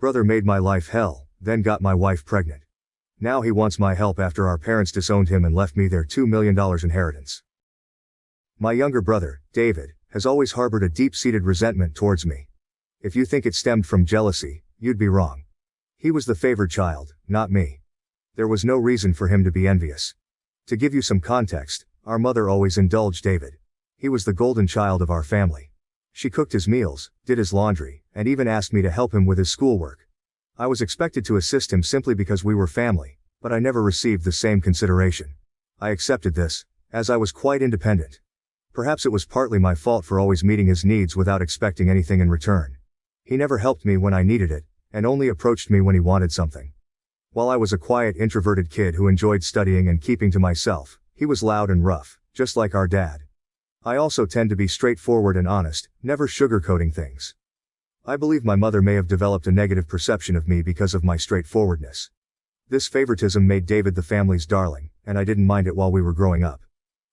Brother made my life hell, then got my wife pregnant. Now he wants my help after our parents disowned him and left me their $2 million inheritance. My younger brother, David, has always harbored a deep-seated resentment towards me. If you think it stemmed from jealousy, you'd be wrong. He was the favored child, not me. There was no reason for him to be envious. To give you some context, our mother always indulged David. He was the golden child of our family. She cooked his meals, did his laundry, and even asked me to help him with his schoolwork. I was expected to assist him simply because we were family, but I never received the same consideration. I accepted this, as I was quite independent. Perhaps it was partly my fault for always meeting his needs without expecting anything in return. He never helped me when I needed it, and only approached me when he wanted something. While I was a quiet, introverted kid who enjoyed studying and keeping to myself, he was loud and rough, just like our dad. I also tend to be straightforward and honest, never sugarcoating things. I believe my mother may have developed a negative perception of me because of my straightforwardness. This favoritism made David the family's darling, and I didn't mind it while we were growing up.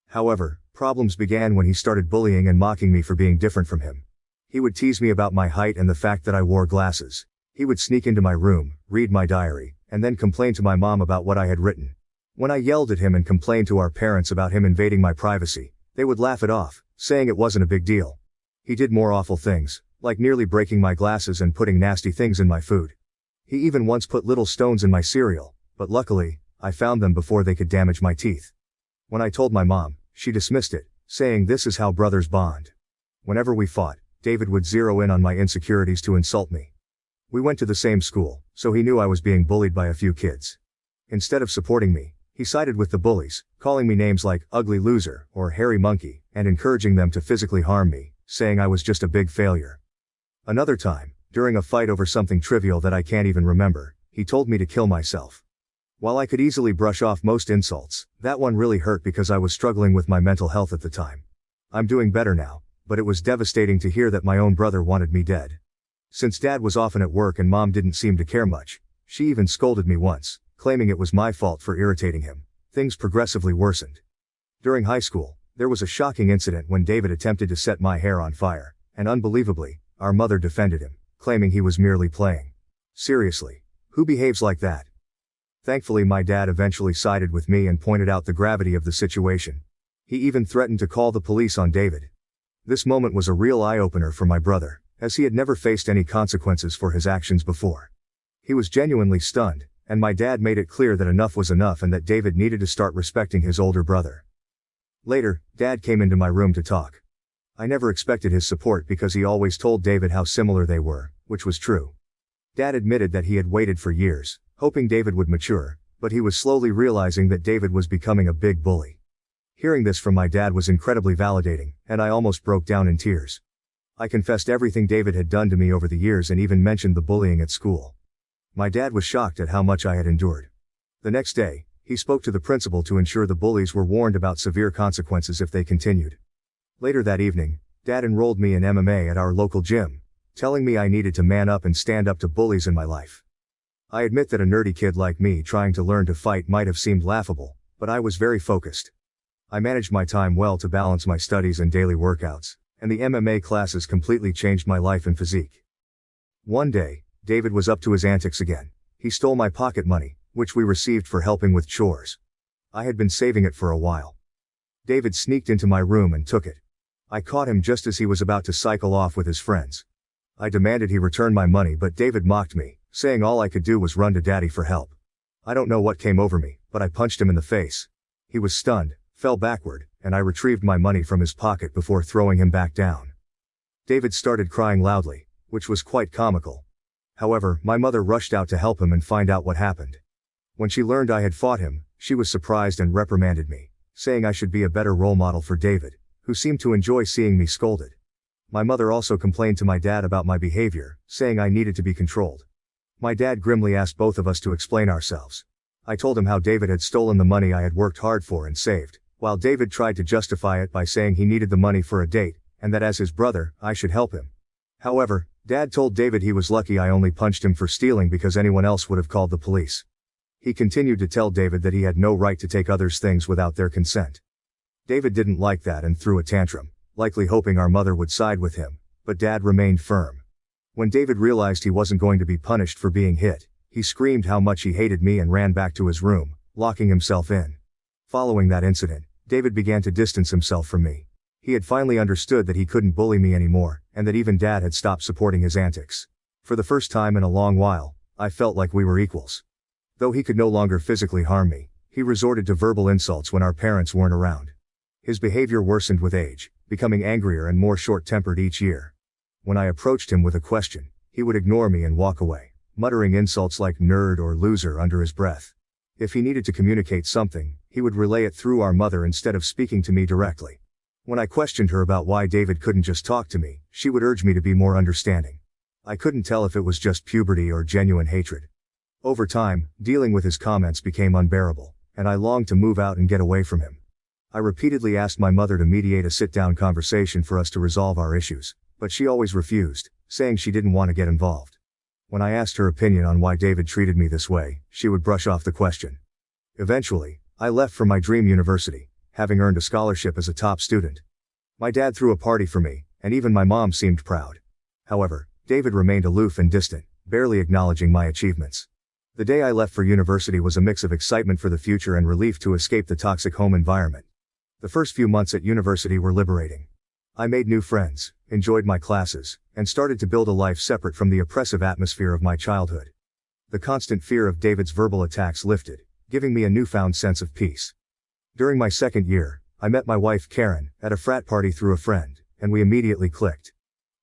However, problems began when he started bullying and mocking me for being different from him. He would tease me about my height and the fact that I wore glasses. He would sneak into my room, read my diary, and then complain to my mom about what I had written. When I yelled at him and complained to our parents about him invading my privacy, they would laugh it off, saying it wasn't a big deal. He did more awful things, like nearly breaking my glasses and putting nasty things in my food. He even once put little stones in my cereal, but luckily, I found them before they could damage my teeth. When I told my mom, she dismissed it, saying this is how brothers bond. Whenever we fought, David would zero in on my insecurities to insult me. We went to the same school, so he knew I was being bullied by a few kids. Instead of supporting me, he sided with the bullies, calling me names like ugly loser or hairy monkey, and encouraging them to physically harm me, saying I was just a big failure. Another time, during a fight over something trivial that I can't even remember, he told me to kill myself. While I could easily brush off most insults, that one really hurt because I was struggling with my mental health at the time. I'm doing better now, but it was devastating to hear that my own brother wanted me dead. Since Dad was often at work and Mom didn't seem to care much, she even scolded me once, claiming it was my fault for irritating him. Things progressively worsened. During high school, there was a shocking incident when David attempted to set my hair on fire, and unbelievably, our mother defended him, claiming he was merely playing. Seriously, who behaves like that? Thankfully, my dad eventually sided with me and pointed out the gravity of the situation. He even threatened to call the police on David. This moment was a real eye-opener for my brother, as he had never faced any consequences for his actions before. He was genuinely stunned, and my dad made it clear that enough was enough and that David needed to start respecting his older brother. Later, Dad came into my room to talk. I never expected his support because he always told David how similar they were, which was true. Dad admitted that he had waited for years, hoping David would mature, but he was slowly realizing that David was becoming a big bully. Hearing this from my dad was incredibly validating, and I almost broke down in tears. I confessed everything David had done to me over the years and even mentioned the bullying at school. My dad was shocked at how much I had endured. The next day, he spoke to the principal to ensure the bullies were warned about severe consequences if they continued. Later that evening, Dad enrolled me in MMA at our local gym, telling me I needed to man up and stand up to bullies in my life. I admit that a nerdy kid like me trying to learn to fight might have seemed laughable, but I was very focused. I managed my time well to balance my studies and daily workouts, and the MMA classes completely changed my life and physique. One day, David was up to his antics again. He stole my pocket money, which we received for helping with chores. I had been saving it for a while. David sneaked into my room and took it. I caught him just as he was about to cycle off with his friends. I demanded he return my money, but David mocked me, saying all I could do was run to Daddy for help. I don't know what came over me, but I punched him in the face. He was stunned, fell backward, and I retrieved my money from his pocket before throwing him back down. David started crying loudly, which was quite comical. However, my mother rushed out to help him and find out what happened. When she learned I had fought him, she was surprised and reprimanded me, saying I should be a better role model for David, who seemed to enjoy seeing me scolded. My mother also complained to my dad about my behavior, saying I needed to be controlled. My dad grimly asked both of us to explain ourselves. I told him how David had stolen the money I had worked hard for and saved, while David tried to justify it by saying he needed the money for a date, and that as his brother, I should help him. However, Dad told David he was lucky I only punched him for stealing because anyone else would have called the police. He continued to tell David that he had no right to take others' things without their consent. David didn't like that and threw a tantrum, likely hoping our mother would side with him, but Dad remained firm. When David realized he wasn't going to be punished for being hit, he screamed how much he hated me and ran back to his room, locking himself in. Following that incident, David began to distance himself from me. He had finally understood that he couldn't bully me anymore, and that even Dad had stopped supporting his antics. For the first time in a long while, I felt like we were equals. Though he could no longer physically harm me, he resorted to verbal insults when our parents weren't around. His behavior worsened with age, becoming angrier and more short-tempered each year. When I approached him with a question, he would ignore me and walk away, muttering insults like nerd or loser under his breath. If he needed to communicate something, he would relay it through our mother instead of speaking to me directly. When I questioned her about why David couldn't just talk to me, she would urge me to be more understanding. I couldn't tell if it was just puberty or genuine hatred. Over time, dealing with his comments became unbearable, and I longed to move out and get away from him. I repeatedly asked my mother to mediate a sit-down conversation for us to resolve our issues, but she always refused, saying she didn't want to get involved. When I asked her opinion on why David treated me this way, she would brush off the question. Eventually, I left for my dream university, having earned a scholarship as a top student. My dad threw a party for me, and even my mom seemed proud. However, David remained aloof and distant, barely acknowledging my achievements. The day I left for university was a mix of excitement for the future and relief to escape the toxic home environment. The first few months at university were liberating. I made new friends, enjoyed my classes, and started to build a life separate from the oppressive atmosphere of my childhood. The constant fear of David's verbal attacks lifted, giving me a newfound sense of peace. During my second year, I met my wife Karen at a frat party through a friend, and we immediately clicked.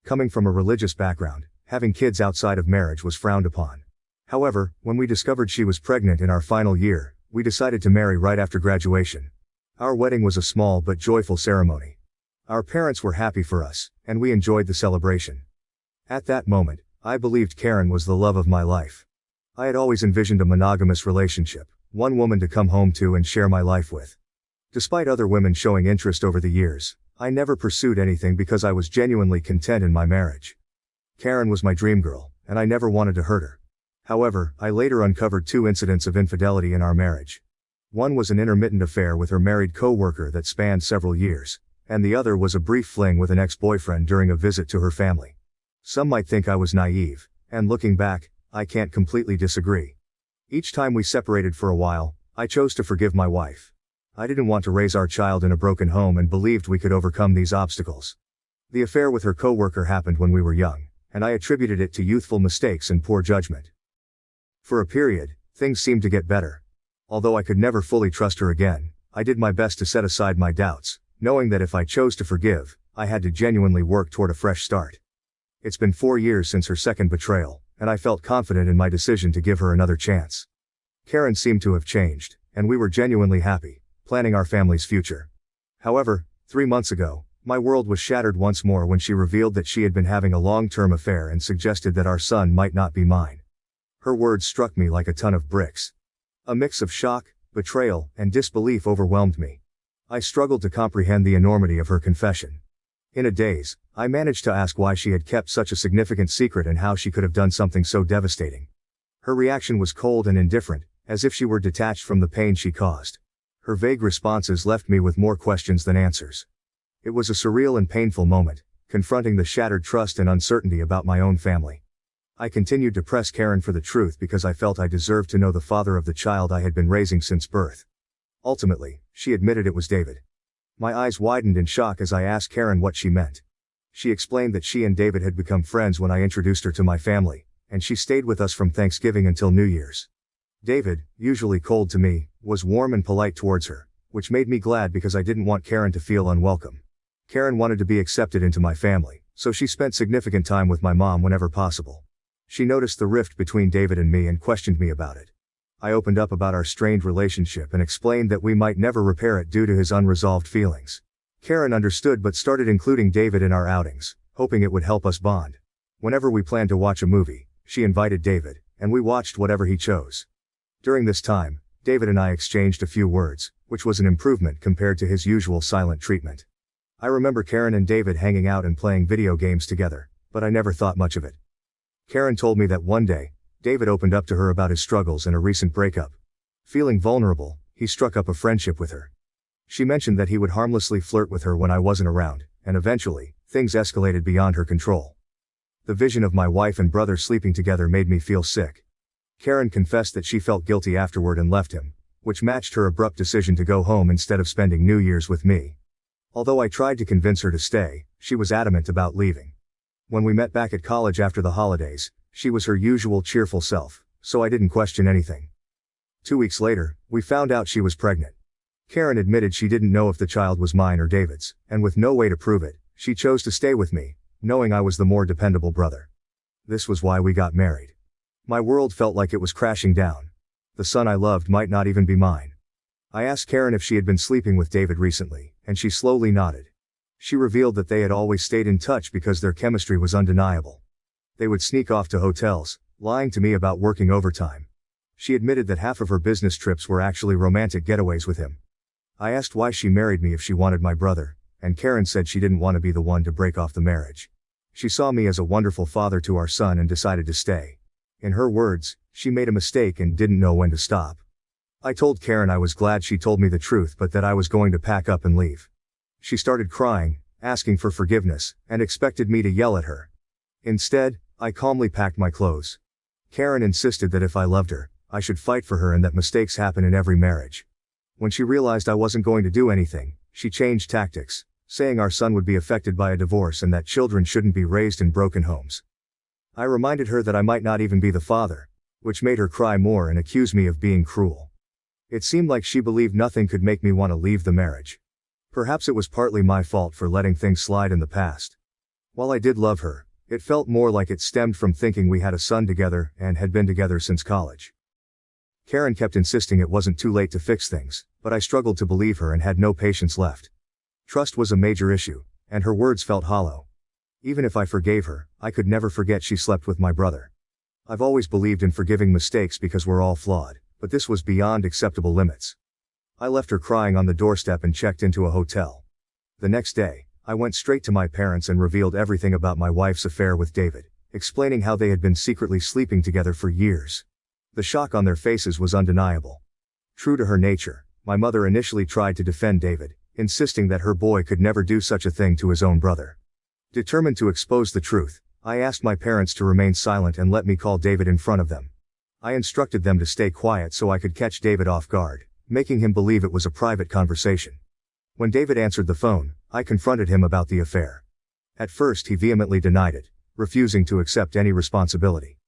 Coming from a religious background, having kids outside of marriage was frowned upon. However, when we discovered she was pregnant in our final year, we decided to marry right after graduation. Our wedding was a small but joyful ceremony. Our parents were happy for us, and we enjoyed the celebration. At that moment, I believed Karen was the love of my life. I had always envisioned a monogamous relationship, one woman to come home to and share my life with. Despite other women showing interest over the years, I never pursued anything because I was genuinely content in my marriage. Karen was my dream girl, and I never wanted to hurt her. However, I later uncovered 2 incidents of infidelity in our marriage. One was an intermittent affair with her married co-worker that spanned several years, and the other was a brief fling with an ex-boyfriend during a visit to her family. Some might think I was naive, and looking back, I can't completely disagree. Each time we separated for a while, I chose to forgive my wife. I didn't want to raise our child in a broken home and believed we could overcome these obstacles. The affair with her co-worker happened when we were young, and I attributed it to youthful mistakes and poor judgment. For a period, things seemed to get better. Although I could never fully trust her again, I did my best to set aside my doubts, knowing that if I chose to forgive, I had to genuinely work toward a fresh start. It's been 4 years since her second betrayal, and I felt confident in my decision to give her another chance. Karen seemed to have changed, and we were genuinely happy, planning our family's future. However, 3 months ago, my world was shattered once more when she revealed that she had been having a long-term affair and suggested that our son might not be mine. Her words struck me like a ton of bricks. A mix of shock, betrayal, and disbelief overwhelmed me. I struggled to comprehend the enormity of her confession. In a daze, I managed to ask why she had kept such a significant secret and how she could have done something so devastating. Her reaction was cold and indifferent, as if she were detached from the pain she caused. Her vague responses left me with more questions than answers. It was a surreal and painful moment, confronting the shattered trust and uncertainty about my own family. I continued to press Karen for the truth because I felt I deserved to know the father of the child I had been raising since birth. Ultimately, she admitted it was David. My eyes widened in shock as I asked Karen what she meant. She explained that she and David had become friends when I introduced her to my family, and she stayed with us from Thanksgiving until New Year's. David, usually cold to me, was warm and polite towards her, which made me glad because I didn't want Karen to feel unwelcome. Karen wanted to be accepted into my family, so she spent significant time with my mom whenever possible. She noticed the rift between David and me and questioned me about it. I opened up about our strained relationship and explained that we might never repair it due to his unresolved feelings. Karen understood but started including David in our outings, hoping it would help us bond. Whenever we planned to watch a movie, she invited David, and we watched whatever he chose. During this time, David and I exchanged a few words, which was an improvement compared to his usual silent treatment. I remember Karen and David hanging out and playing video games together, but I never thought much of it. Karen told me that one day, David opened up to her about his struggles and a recent breakup. Feeling vulnerable, he struck up a friendship with her. She mentioned that he would harmlessly flirt with her when I wasn't around, and eventually, things escalated beyond her control. The vision of my wife and brother sleeping together made me feel sick. Karen confessed that she felt guilty afterward and left him, which matched her abrupt decision to go home instead of spending New Year's with me. Although I tried to convince her to stay, she was adamant about leaving. When we met back at college after the holidays, she was her usual cheerful self, so I didn't question anything. 2 weeks later, we found out she was pregnant. Karen admitted she didn't know if the child was mine or David's, and with no way to prove it, she chose to stay with me, knowing I was the more dependable brother. This was why we got married. My world felt like it was crashing down. The son I loved might not even be mine. I asked Karen if she had been sleeping with David recently, and she slowly nodded. She revealed that they had always stayed in touch because their chemistry was undeniable. They would sneak off to hotels, lying to me about working overtime. She admitted that half of her business trips were actually romantic getaways with him. I asked why she married me if she wanted my brother, and Karen said she didn't want to be the one to break off the marriage. She saw me as a wonderful father to our son and decided to stay. In her words, she made a mistake and didn't know when to stop. I told Karen I was glad she told me the truth but that I was going to pack up and leave. She started crying, asking for forgiveness, and expected me to yell at her. Instead, I calmly packed my clothes. Karen insisted that if I loved her, I should fight for her and that mistakes happen in every marriage. When she realized I wasn't going to do anything, she changed tactics, saying our son would be affected by a divorce and that children shouldn't be raised in broken homes. I reminded her that I might not even be the father, which made her cry more and accuse me of being cruel. It seemed like she believed nothing could make me want to leave the marriage. Perhaps it was partly my fault for letting things slide in the past. While I did love her, it felt more like it stemmed from thinking we had a son together and had been together since college. Karen kept insisting it wasn't too late to fix things, but I struggled to believe her and had no patience left. Trust was a major issue, and her words felt hollow. Even if I forgave her, I could never forget she slept with my brother. I've always believed in forgiving mistakes because we're all flawed, but this was beyond acceptable limits. I left her crying on the doorstep and checked into a hotel. The next day, I went straight to my parents and revealed everything about my wife's affair with David, explaining how they had been secretly sleeping together for years. The shock on their faces was undeniable. True to her nature, my mother initially tried to defend David, insisting that her boy could never do such a thing to his own brother. Determined to expose the truth, I asked my parents to remain silent and let me call David in front of them. I instructed them to stay quiet so I could catch David off guard, making him believe it was a private conversation. When David answered the phone, I confronted him about the affair. At first he vehemently denied it, refusing to accept any responsibility.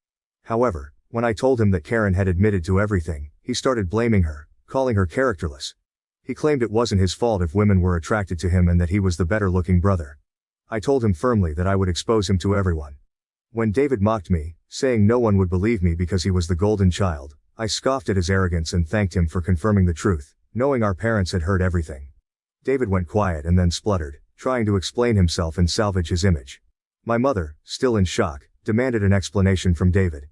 However, when I told him that Karen had admitted to everything, he started blaming her, calling her characterless. He claimed it wasn't his fault if women were attracted to him and that he was the better-looking brother. I told him firmly that I would expose him to everyone. When David mocked me, saying no one would believe me because he was the golden child, I scoffed at his arrogance and thanked him for confirming the truth, knowing our parents had heard everything. David went quiet and then spluttered, trying to explain himself and salvage his image. My mother, still in shock, demanded an explanation from David.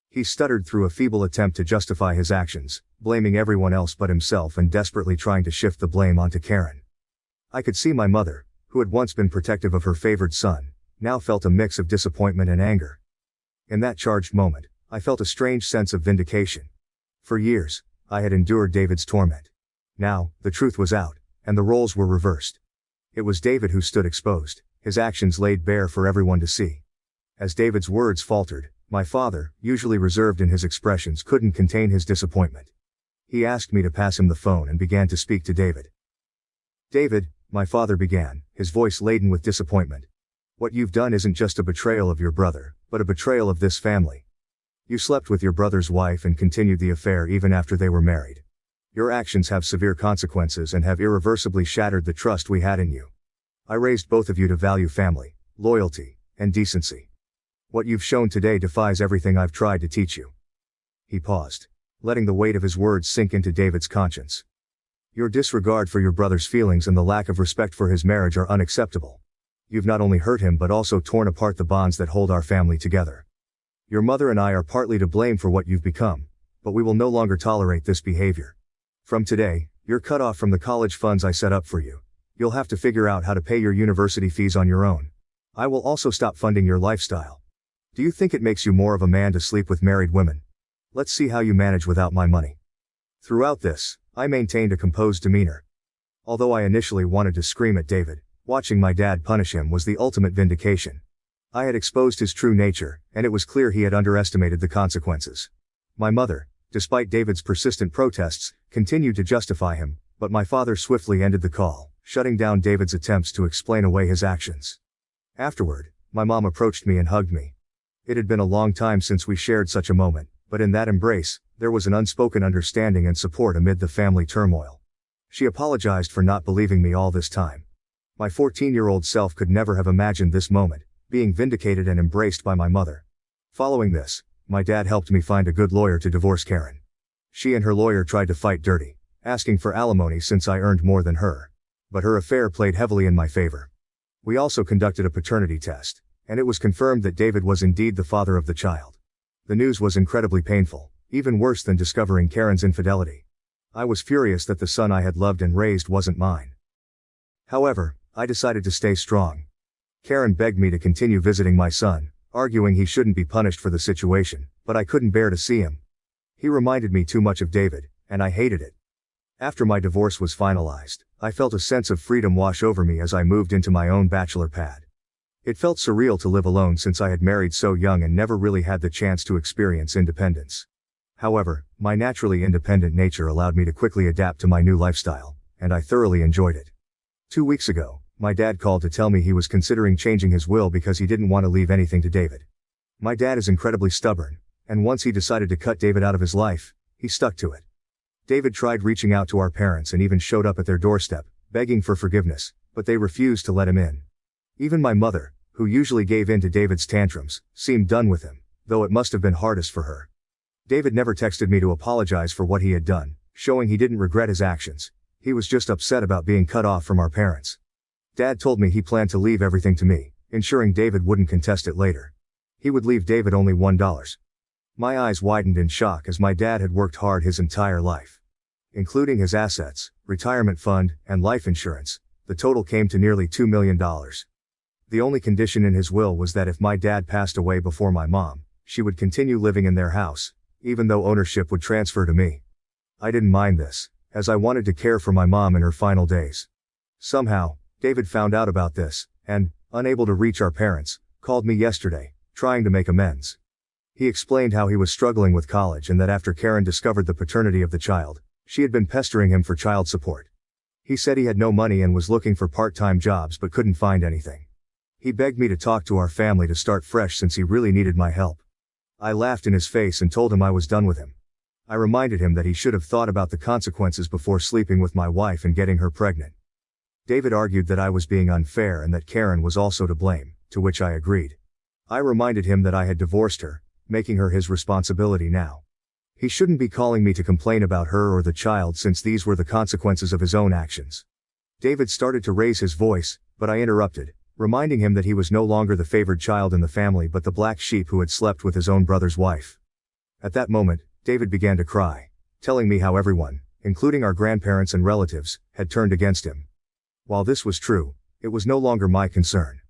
He stuttered through a feeble attempt to justify his actions, blaming everyone else but himself and desperately trying to shift the blame onto Karen. I could see my mother, who had once been protective of her favored son, now felt a mix of disappointment and anger. In that charged moment, I felt a strange sense of vindication. For years, I had endured David's torment. Now, the truth was out, and the roles were reversed. It was David who stood exposed, his actions laid bare for everyone to see. As David's words faltered, my father, usually reserved in his expressions, couldn't contain his disappointment. He asked me to pass him the phone and began to speak to David. "David," my father began, his voice laden with disappointment. "What you've done isn't just a betrayal of your brother, but a betrayal of this family. You slept with your brother's wife and continued the affair even after they were married. Your actions have severe consequences and have irreversibly shattered the trust we had in you. I raised both of you to value family, loyalty, and decency. What you've shown today defies everything I've tried to teach you." He paused, letting the weight of his words sink into David's conscience. "Your disregard for your brother's feelings and the lack of respect for his marriage are unacceptable. You've not only hurt him but also torn apart the bonds that hold our family together. Your mother and I are partly to blame for what you've become, but we will no longer tolerate this behavior. From today, you're cut off from the college funds I set up for you. You'll have to figure out how to pay your university fees on your own. I will also stop funding your lifestyle. Do you think it makes you more of a man to sleep with married women? Let's see how you manage without my money." Throughout this, I maintained a composed demeanor. Although I initially wanted to scream at David, watching my dad punish him was the ultimate vindication. I had exposed his true nature, and it was clear he had underestimated the consequences. My mother, despite David's persistent protests, continued to justify him, but my father swiftly ended the call, shutting down David's attempts to explain away his actions. Afterward, my mom approached me and hugged me. It had been a long time since we shared such a moment, but in that embrace, there was an unspoken understanding and support amid the family turmoil. She apologized for not believing me all this time. My 14-year-old self could never have imagined this moment, being vindicated and embraced by my mother. Following this, my dad helped me find a good lawyer to divorce Karen. She and her lawyer tried to fight dirty, asking for alimony since I earned more than her. But her affair played heavily in my favor. We also conducted a paternity test, and it was confirmed that David was indeed the father of the child. The news was incredibly painful, even worse than discovering Karen's infidelity. I was furious that the son I had loved and raised wasn't mine. However, I decided to stay strong. Karen begged me to continue visiting my son, arguing he shouldn't be punished for the situation, but I couldn't bear to see him. He reminded me too much of David, and I hated it. After my divorce was finalized, I felt a sense of freedom wash over me as I moved into my own bachelor pad. It felt surreal to live alone since I had married so young and never really had the chance to experience independence. However, my naturally independent nature allowed me to quickly adapt to my new lifestyle, and I thoroughly enjoyed it. 2 weeks ago, my dad called to tell me he was considering changing his will because he didn't want to leave anything to David. My dad is incredibly stubborn, and once he decided to cut David out of his life, he stuck to it. David tried reaching out to our parents and even showed up at their doorstep, begging for forgiveness, but they refused to let him in. Even my mother, who usually gave in to David's tantrums, seemed done with him, though it must have been hardest for her. David never texted me to apologize for what he had done, showing he didn't regret his actions. He was just upset about being cut off from our parents. Dad told me he planned to leave everything to me, ensuring David wouldn't contest it later. He would leave David only $1. My eyes widened in shock as my dad had worked hard his entire life. Including his assets, retirement fund, and life insurance, the total came to nearly $2 million. The only condition in his will was that if my dad passed away before my mom, she would continue living in their house, even though ownership would transfer to me. I didn't mind this, as I wanted to care for my mom in her final days. Somehow, David found out about this, and, unable to reach our parents, called me yesterday, trying to make amends. He explained how he was struggling with college and that after Karen discovered the paternity of the child, she had been pestering him for child support. He said he had no money and was looking for part-time jobs but couldn't find anything. He begged me to talk to our family to start fresh since he really needed my help. I laughed in his face and told him I was done with him. I reminded him that he should have thought about the consequences before sleeping with my wife and getting her pregnant. David argued that I was being unfair and that Karen was also to blame, to which I agreed. I reminded him that I had divorced her, making her his responsibility now. He shouldn't be calling me to complain about her or the child since these were the consequences of his own actions. David started to raise his voice, but I interrupted, reminding him that he was no longer the favored child in the family but the black sheep who had slept with his own brother's wife. At that moment, David began to cry, telling me how everyone, including our grandparents and relatives, had turned against him. While this was true, it was no longer my concern.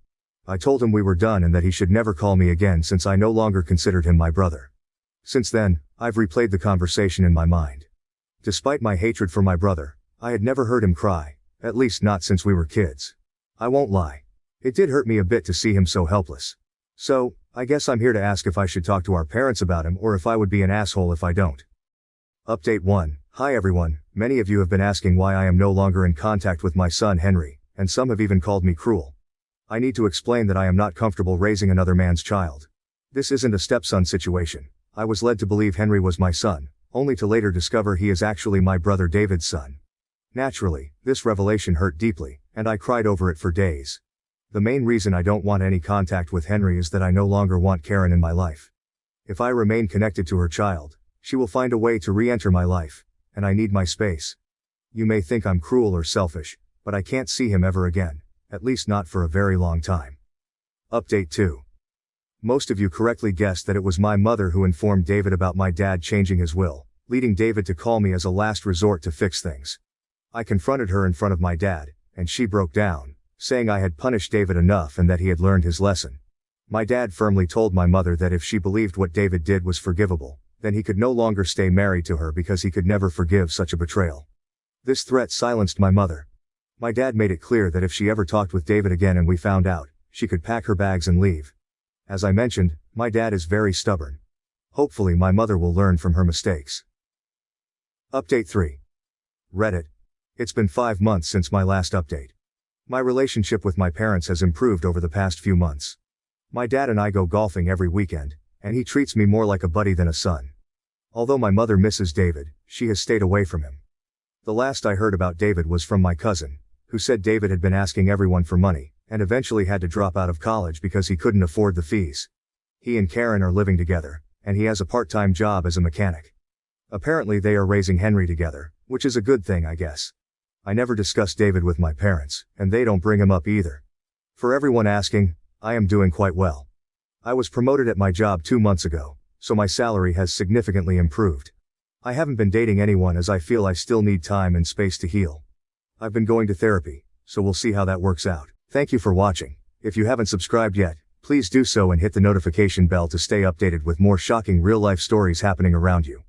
I told him we were done and that he should never call me again since I no longer considered him my brother. Since then, I've replayed the conversation in my mind. Despite my hatred for my brother, I had never heard him cry, at least not since we were kids. I won't lie. It did hurt me a bit to see him so helpless. So, I guess I'm here to ask if I should talk to our parents about him or if I would be an asshole if I don't. Update 1. Hi everyone, many of you have been asking why I am no longer in contact with my son Henry, and some have even called me cruel. I need to explain that I am not comfortable raising another man's child. This isn't a stepson situation. I was led to believe Henry was my son, only to later discover he is actually my brother David's son. Naturally, this revelation hurt deeply, and I cried over it for days. The main reason I don't want any contact with Henry is that I no longer want Karen in my life. If I remain connected to her child, she will find a way to re-enter my life, and I need my space. You may think I'm cruel or selfish, but I can't see him ever again, at least not for a very long time. Update 2. Most of you correctly guessed that it was my mother who informed David about my dad changing his will, leading David to call me as a last resort to fix things. I confronted her in front of my dad, and she broke down, saying I had punished David enough and that he had learned his lesson. My dad firmly told my mother that if she believed what David did was forgivable, then he could no longer stay married to her because he could never forgive such a betrayal. This threat silenced my mother. My dad made it clear that if she ever talked with David again and we found out, she could pack her bags and leave. As I mentioned, my dad is very stubborn. Hopefully my mother will learn from her mistakes. Update 3. Reddit. It's been 5 months since my last update. My relationship with my parents has improved over the past few months. My dad and I go golfing every weekend, and he treats me more like a buddy than a son. Although my mother misses David, she has stayed away from him. The last I heard about David was from my cousin, who said David had been asking everyone for money, and eventually had to drop out of college because he couldn't afford the fees. He and Karen are living together, and he has a part-time job as a mechanic. Apparently they are raising Henry together, which is a good thing, I guess. I never discuss David with my parents, and they don't bring him up either. For everyone asking, I am doing quite well. I was promoted at my job 2 months ago, so my salary has significantly improved. I haven't been dating anyone as I feel I still need time and space to heal. I've been going to therapy, so we'll see how that works out. Thank you for watching. If you haven't subscribed yet, please do so and hit the notification bell to stay updated with more shocking real-life stories happening around you.